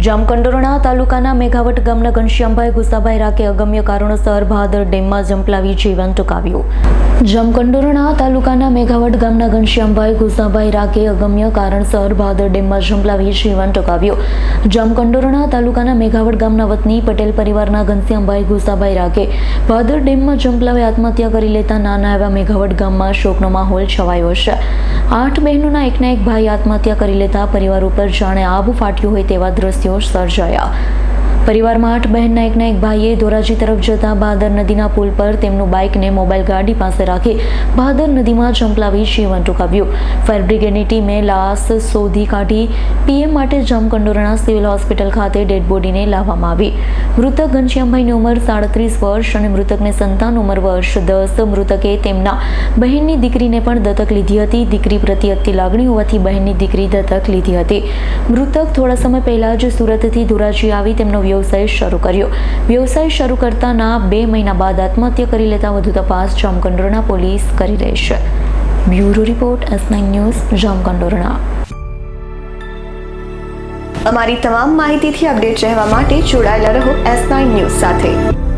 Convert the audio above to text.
જામકંડોરણા તાલુકાના મેઘાવટ ગામના ઘનશ્યામભાઈ ગુસાભાઈ રાકે અગમ્ય કારણોસર ભાદર ડેમમાં ઝંપલાવી જીવન ટૂંકાવ્યું. જામકંડોરણા તાલુકાના મેઘાવટ ગામના ઘનશ્યામભાઈ ગુસાભાઈ રાકે અગમ્ય કારણસર ભાદર ડેમમાં ઝંપલાવી જીવન ટૂંકાવ્યું. જામકંડોરણા તાલુકાના મેઘાવટ ગામના વતની પટેલ પરિવારના ઘનશ્યામભાઈ ગુસાભાઈ રાકે ભાદર ડેમમાં ઝંપલાવી આત્મહત્યા કરી લેતા નાના એવા મેઘાવટ ગામમાં શોકનો માહોલ છવાયો છે. 8 બહેનોના એકના એક ભાઈ આત્મહત્યા કરી લેતા પરિવાર ઉપર જાણે આબ ફાટ્યું હોય તેવા દ્રશ્યો સર્જાયા. પરિવારમાં 8 બહેનના એકના એક ભાઈએ ધોરાજી તરફ જતા ભાદર નદીના પુલ પર તેમનું બાઇકને મોબાઈલ ગાડી પાસે રાખી ભાદર નદીમાં ઝંપલાવી જીવન ટૂંકાવ્યું. ફાયર બ્રિગેડની ટીમે લાશ શોધી કાઢી પીએમ માટે જામકંડોરણા સિવિલ હોસ્પિટલ ખાતે ડેડ બોડીને લાવવામાં આવી. મૃતક ઘનશ્યામભાઈની ઉંમર 37 વર્ષ અને મૃતકને સંતાન ઉંમર વર્ષ 10. મૃતકે તેમના બહેનની દીકરીને પણ દત્તક લીધી હતી. દીકરી પ્રત્યે અતિ લાગણી હોવાથી બહેનની દીકરી દત્તક લીધી હતી. મૃતક થોડા સમય પહેલા જ સુરતથી ધોરાજી આવી તેમનો વ્યવસાય શરૂ કર્યો. વ્યવસાય શરૂ કરતાના 2 મહિના બાદ આત્મહત્યા કરી લેતા વધુ તપાસ જામકંડોરણા પોલીસ કરી રહી છે. Bureau report S9 news Jamkandorna. અમારી તમામ માહિતીથી અપડેટ રહેવા માટે જોડાયેલા રહો S9 ન્યૂઝ સાથે.